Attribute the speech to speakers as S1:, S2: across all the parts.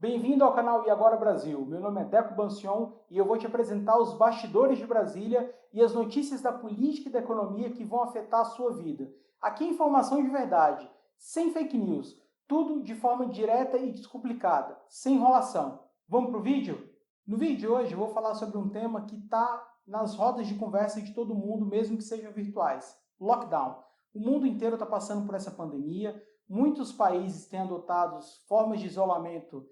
S1: Bem-vindo ao canal E Agora Brasil. Meu nome é Deco Bancion e eu vou te apresentar os bastidores de Brasília e as notícias da política e da economia que vão afetar a sua vida. Aqui é informação de verdade, sem fake news, tudo de forma direta e descomplicada, sem enrolação. Vamos pro vídeo? No vídeo de hoje eu vou falar sobre um tema que está nas rodas de conversa de todo mundo, mesmo que sejam virtuais: lockdown. O mundo inteiro está passando por essa pandemia, muitos países têm adotado formas de isolamento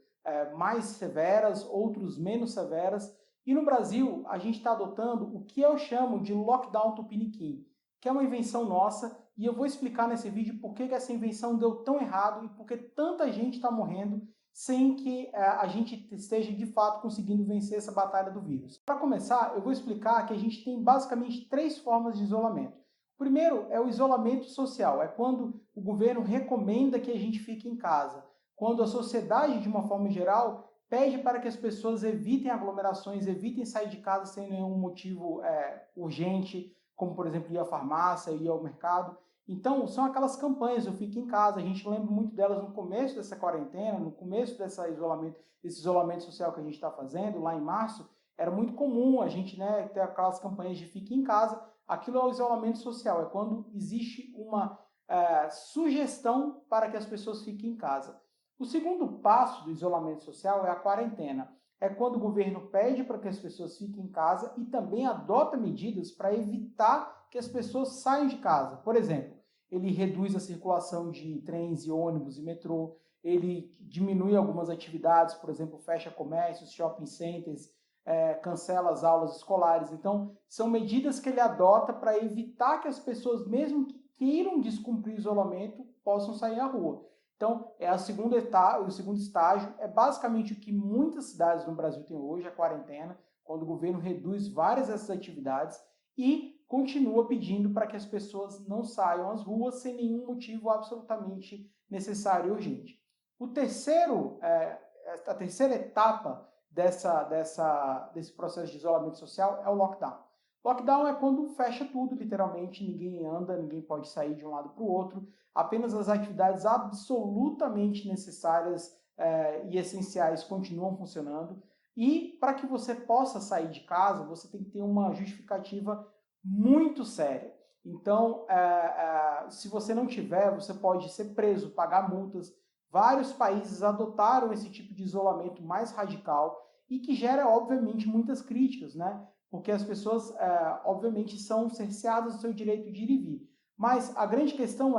S1: mais severas, outros menos severas. E no Brasil, a gente está adotando o que eu chamo de lockdown tupiniquim, que é uma invenção nossa, e eu vou explicar nesse vídeo por que essa invenção deu tão errado e por que tanta gente está morrendo sem que a gente esteja de fato conseguindo vencer essa batalha do vírus. Para começar, eu vou explicar que a gente tem basicamente três formas de isolamento. Primeiro é o isolamento social, é quando o governo recomenda que a gente fique em casa, quando a sociedade, de uma forma geral, pede para que as pessoas evitem aglomerações, evitem sair de casa sem nenhum motivo urgente, como, por exemplo, ir à farmácia, ir ao mercado. Então, são aquelas campanhas, eu fico em casa, a gente lembra muito delas no começo dessa quarentena, no começo desse isolamento social que a gente está fazendo, lá em março, era muito comum a gente ter aquelas campanhas de fique em casa. Aquilo é o isolamento social, é quando existe uma sugestão para que as pessoas fiquem em casa. O segundo passo do isolamento social é a quarentena. É quando o governo pede para que as pessoas fiquem em casa e também adota medidas para evitar que as pessoas saiam de casa. Por exemplo, ele reduz a circulação de trens e ônibus e metrô, ele diminui algumas atividades, por exemplo, fecha comércios, shopping centers, cancela as aulas escolares. Então, são medidas que ele adota para evitar que as pessoas, mesmo que queiram descumprir o isolamento, possam sair à rua. Então, o segundo estágio é basicamente o que muitas cidades no Brasil têm hoje, a quarentena, quando o governo reduz várias dessas atividades e continua pedindo para que as pessoas não saiam às ruas sem nenhum motivo absolutamente necessário e urgente. A terceira etapa desse processo de isolamento social é o lockdown. Lockdown é quando fecha tudo, literalmente, ninguém anda, ninguém pode sair de um lado para o outro, apenas as atividades absolutamente necessárias e essenciais continuam funcionando. E para que você possa sair de casa, você tem que ter uma justificativa muito séria. Então, se você não tiver, você pode ser preso, pagar multas. Vários países adotaram esse tipo de isolamento mais radical e que gera, obviamente, muitas críticas, né? Porque as pessoas, obviamente, são cerceadas do seu direito de ir e vir. Mas a grande questão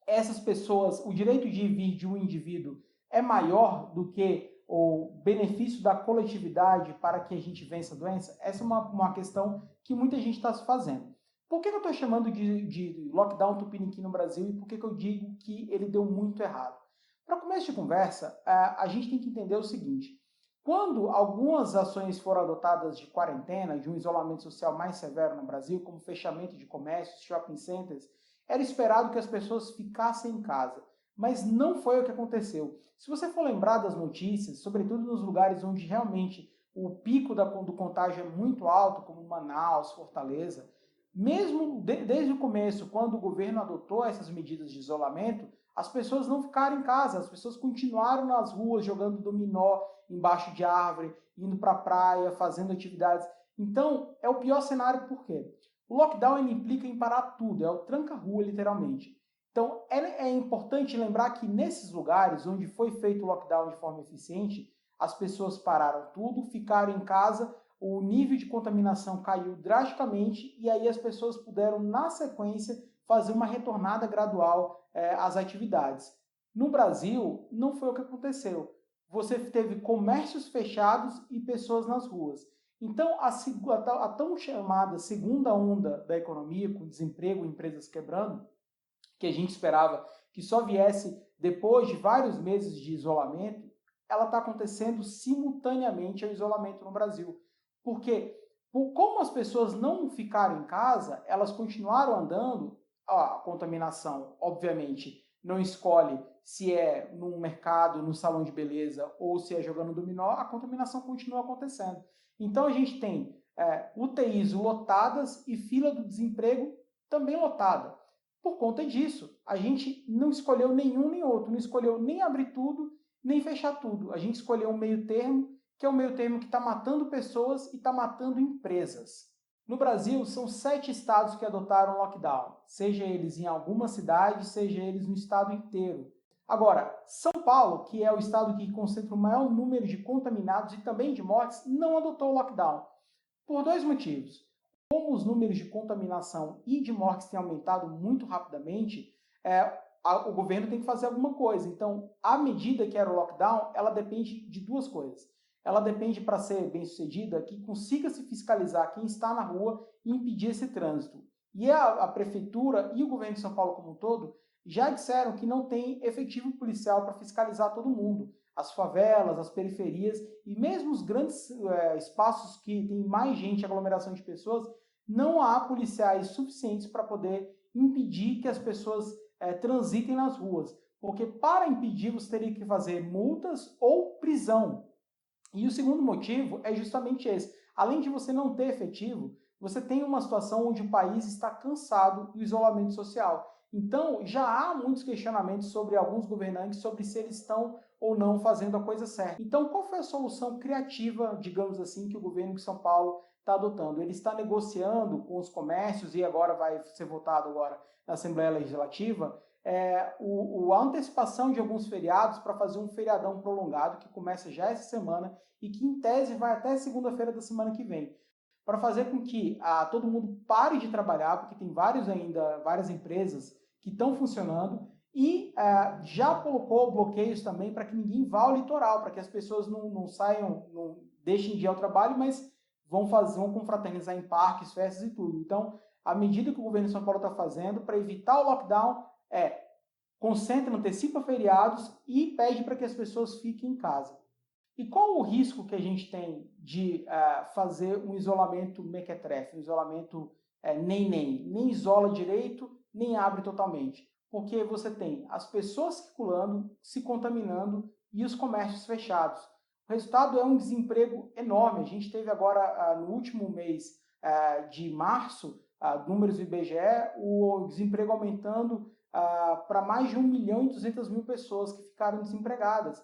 S1: essas pessoas, o direito de ir e vir de um indivíduo é maior do que o benefício da coletividade para que a gente vença a doença? Essa é uma questão que muita gente está se fazendo. Por que eu estou chamando de lockdown tupiniquim no Brasil e por que eu digo que ele deu muito errado? Para começo de conversa, a gente tem que entender o seguinte: quando algumas ações foram adotadas de quarentena, de um isolamento social mais severo no Brasil, como fechamento de comércios, shopping centers, era esperado que as pessoas ficassem em casa. Mas não foi o que aconteceu. Se você for lembrar das notícias, sobretudo nos lugares onde realmente o pico do contágio é muito alto, como Manaus, Fortaleza, mesmo desde o começo, quando o governo adotou essas medidas de isolamento, as pessoas não ficaram em casa, as pessoas continuaram nas ruas jogando dominó embaixo de árvore, indo para a praia, fazendo atividades. Então, é o pior cenário por quê? O lockdown ele implica em parar tudo, é o tranca-rua literalmente. Então, é importante lembrar que nesses lugares onde foi feito o lockdown de forma eficiente, as pessoas pararam tudo, ficaram em casa, o nível de contaminação caiu drasticamente e aí as pessoas puderam, na sequência, fazer uma retornada gradual às atividades. No Brasil, não foi o que aconteceu. Você teve comércios fechados e pessoas nas ruas. Então, a tão chamada segunda onda da economia, com desemprego, empresas quebrando, que a gente esperava que só viesse depois de vários meses de isolamento, ela está acontecendo simultaneamente ao isolamento no Brasil. Porque, como as pessoas não ficaram em casa, elas continuaram andando, a contaminação, obviamente, não escolhe se é num mercado, no salão de beleza ou se é jogando dominó, a contaminação continua acontecendo. Então a gente tem UTIs lotadas e fila do desemprego também lotada. Por conta disso, a gente não escolheu nenhum nem outro, não escolheu nem abrir tudo nem fechar tudo. A gente escolheu um meio termo, que é o meio termo que está matando pessoas e está matando empresas. No Brasil, são 7 estados que adotaram lockdown, seja eles em alguma cidade, seja eles no estado inteiro. Agora, São Paulo, que é o estado que concentra o maior número de contaminados e também de mortes, não adotou o lockdown. Por 2 motivos. Como os números de contaminação e de mortes têm aumentado muito rapidamente, o governo tem que fazer alguma coisa. Então, a medida que era o lockdown, ela depende de 2 coisas. Ela depende, para ser bem sucedida, que consiga se fiscalizar quem está na rua e impedir esse trânsito. E a prefeitura e o governo de São Paulo como um todo já disseram que não tem efetivo policial para fiscalizar todo mundo. As favelas, as periferias e mesmo os grandes espaços que tem mais gente, aglomeração de pessoas, não há policiais suficientes para poder impedir que as pessoas transitem nas ruas. Porque para impedir você teria que fazer multas ou prisão. E o segundo motivo é justamente esse. Além de você não ter efetivo, você tem uma situação onde o país está cansado do isolamento social. Então, já há muitos questionamentos sobre alguns governantes sobre se eles estão ou não fazendo a coisa certa. Então, qual foi a solução criativa, digamos assim, que o governo de São Paulo está adotando? Ele está negociando com os comércios e agora vai ser votado agora na Assembleia Legislativa a antecipação de alguns feriados para fazer um feriadão prolongado que começa já essa semana e que, em tese, vai até segunda-feira da semana que vem, para fazer com que todo mundo pare de trabalhar, porque tem várias empresas que estão funcionando, e já colocou bloqueios também para que ninguém vá ao litoral, para que as pessoas não saiam, não deixem de ir ao trabalho, mas vão confraternizar em parques, festas e tudo. Então, a medida que o governo de São Paulo está fazendo para evitar o lockdown concentra, antecipa feriados e pede para que as pessoas fiquem em casa. E qual o risco que a gente tem de fazer um isolamento mequetrefe, um isolamento nem isola direito, nem abre totalmente? Porque você tem as pessoas circulando, se contaminando e os comércios fechados. O resultado é um desemprego enorme. A gente teve agora, no último mês de março, números do IBGE, o desemprego aumentando para mais de 1.200.000 pessoas que ficaram desempregadas.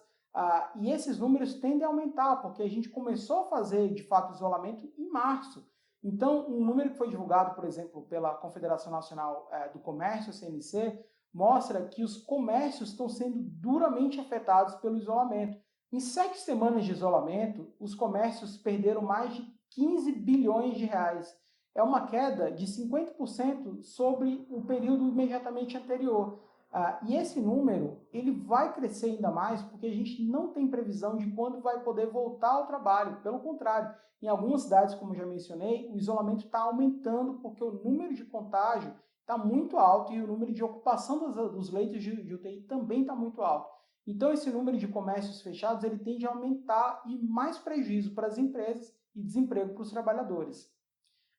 S1: E esses números tendem a aumentar, porque a gente começou a fazer, de fato, isolamento em março. Então, um número que foi divulgado, por exemplo, pela Confederação Nacional do Comércio, CNC, mostra que os comércios estão sendo duramente afetados pelo isolamento. Em 7 semanas de isolamento, os comércios perderam mais de 15 bilhões de reais. É uma queda de 50% sobre o período imediatamente anterior. E esse número ele vai crescer ainda mais porque a gente não tem previsão de quando vai poder voltar ao trabalho. Pelo contrário, em algumas cidades, como já mencionei, o isolamento está aumentando porque o número de contágio está muito alto e o número de ocupação dos leitos de UTI também está muito alto. Então, esse número de comércios fechados ele tende a aumentar e mais prejuízo para as empresas e desemprego para os trabalhadores.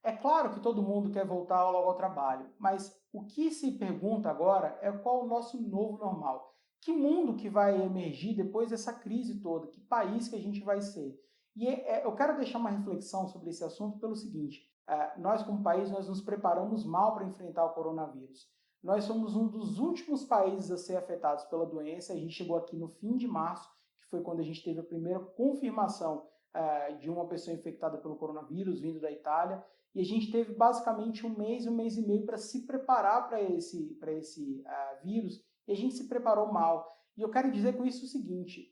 S1: É claro que todo mundo quer voltar logo ao trabalho, mas o que se pergunta agora é qual o nosso novo normal. Que mundo que vai emergir depois dessa crise toda? Que país que a gente vai ser? E eu quero deixar uma reflexão sobre esse assunto pelo seguinte, nós como país nós nos preparamos mal para enfrentar o coronavírus. Nós somos um dos últimos países a ser afetados pela doença, a gente chegou aqui no fim de março, que foi quando a gente teve a primeira confirmação de uma pessoa infectada pelo coronavírus vindo da Itália, e a gente teve basicamente um mês e meio para se preparar para esse vírus, e a gente se preparou mal. E eu quero dizer com isso o seguinte,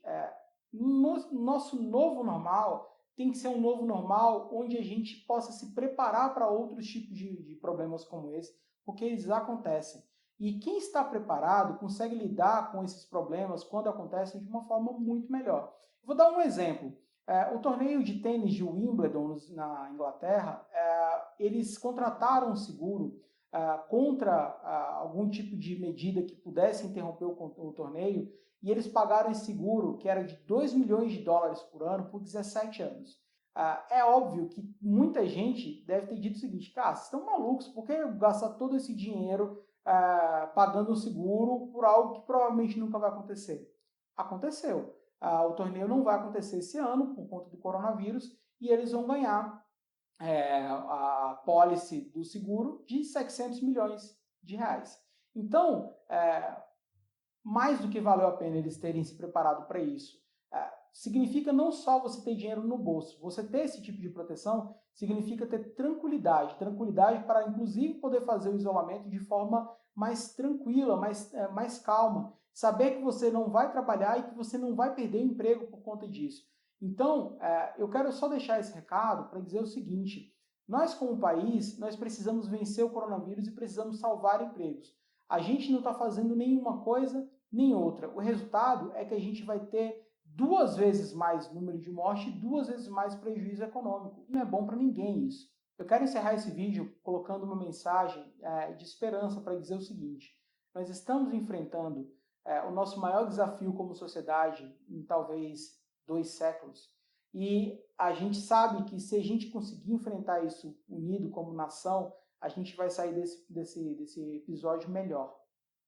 S1: nosso novo normal tem que ser um novo normal onde a gente possa se preparar para outros tipos de problemas como esse, porque eles acontecem. E quem está preparado consegue lidar com esses problemas quando acontecem de uma forma muito melhor. Vou dar um exemplo. O torneio de tênis de Wimbledon, na Inglaterra, eles contrataram um seguro contra algum tipo de medida que pudesse interromper o torneio, e eles pagaram esse seguro, que era de 2 milhões de dólares por ano, por 17 anos. É óbvio que muita gente deve ter dito o seguinte, cara, vocês estão malucos, por que gastar todo esse dinheiro pagando um seguro por algo que provavelmente nunca vai acontecer? Aconteceu. O torneio não vai acontecer esse ano por conta do coronavírus e eles vão ganhar a pólice do seguro de 700 milhões de reais. Então, mais do que valeu a pena eles terem se preparado para isso. Significa não só você ter dinheiro no bolso, você ter esse tipo de proteção significa ter tranquilidade para inclusive poder fazer o isolamento de forma mais tranquila, mais calma, saber que você não vai trabalhar e que você não vai perder o emprego por conta disso. Então, eu quero só deixar esse recado para dizer o seguinte: nós como país, nós precisamos vencer o coronavírus e precisamos salvar empregos. A gente não está fazendo nenhuma coisa nem outra. O resultado é que a gente vai ter 2 vezes mais número de morte e 2 vezes mais prejuízo econômico. Não é bom para ninguém isso. Eu quero encerrar esse vídeo colocando uma mensagem de esperança para dizer o seguinte: nós estamos enfrentando o nosso maior desafio como sociedade em talvez 2 séculos. E a gente sabe que se a gente conseguir enfrentar isso unido como nação, a gente vai sair desse episódio melhor.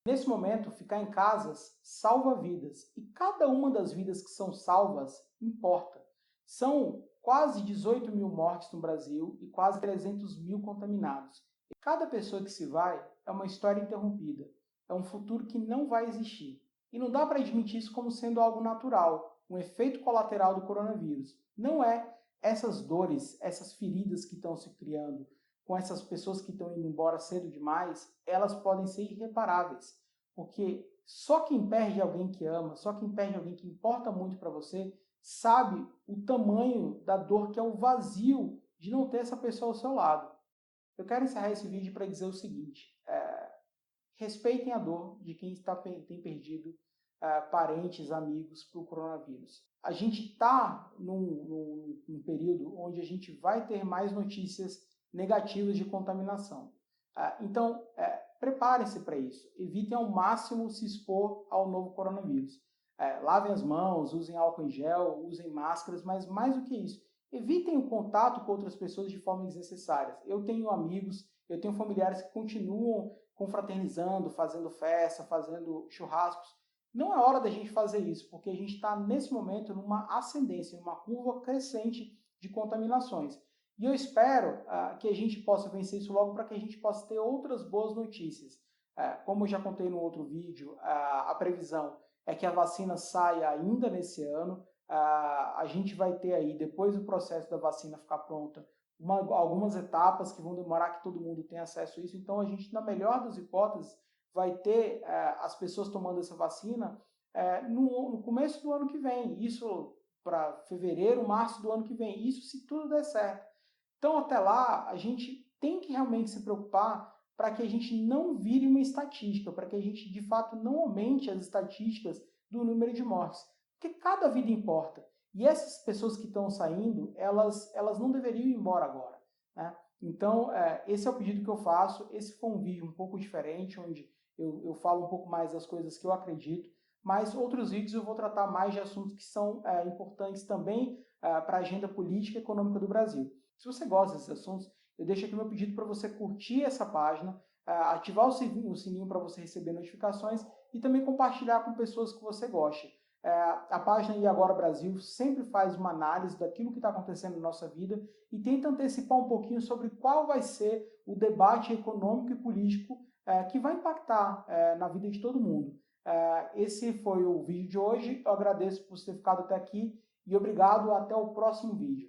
S1: Nesse momento, ficar em casas salva vidas, e cada uma das vidas que são salvas importa. São quase 18 mil mortes no Brasil e quase 300 mil contaminados. E cada pessoa que se vai é uma história interrompida, é um futuro que não vai existir. E não dá para admitir isso como sendo algo natural, um efeito colateral do coronavírus. Não é. Essas dores, essas feridas que estão se criando, com essas pessoas que estão indo embora cedo demais, elas podem ser irreparáveis. Porque só quem perde alguém que ama, só quem perde alguém que importa muito para você, sabe o tamanho da dor que é o vazio de não ter essa pessoa ao seu lado. Eu quero encerrar esse vídeo para dizer o seguinte: respeitem a dor de quem tem perdido parentes, amigos para o coronavírus. A gente está num período onde a gente vai ter mais notícias negativas de contaminação. Então, preparem-se para isso. Evitem ao máximo se expor ao novo coronavírus. Lavem as mãos, usem álcool em gel, usem máscaras, mas mais do que isso, evitem o contato com outras pessoas de forma desnecessária. Eu tenho amigos, eu tenho familiares que continuam confraternizando, fazendo festa, fazendo churrascos. Não é hora da gente fazer isso, porque a gente está, nesse momento, numa ascendência, numa curva crescente de contaminações. E eu espero que a gente possa vencer isso logo para que a gente possa ter outras boas notícias. Como eu já contei no outro vídeo, a previsão é que a vacina saia ainda nesse ano. A gente vai ter aí, depois do processo da vacina ficar pronta, algumas etapas que vão demorar que todo mundo tenha acesso a isso. Então, a gente, na melhor das hipóteses, vai ter as pessoas tomando essa vacina no começo do ano que vem. Isso para fevereiro, março do ano que vem. Isso se tudo der certo. Então, até lá, a gente tem que realmente se preocupar para que a gente não vire uma estatística, para que a gente, de fato, não aumente as estatísticas do número de mortes. Porque cada vida importa. E essas pessoas que estão saindo, elas não deveriam ir embora agora, né? Então, esse é o pedido que eu faço. Esse foi um vídeo um pouco diferente, onde eu falo um pouco mais das coisas que eu acredito, mas outros vídeos eu vou tratar mais de assuntos que são importantes também para a agenda política e econômica do Brasil. Se você gosta desses assuntos, eu deixo aqui o meu pedido para você curtir essa página, ativar o sininho para você receber notificações e também compartilhar com pessoas que você goste. A página E Agora Brasil sempre faz uma análise daquilo que está acontecendo na nossa vida e tenta antecipar um pouquinho sobre qual vai ser o debate econômico e político que vai impactar na vida de todo mundo. Esse foi o vídeo de hoje. Eu agradeço por ter ficado até aqui e obrigado. Até o próximo vídeo.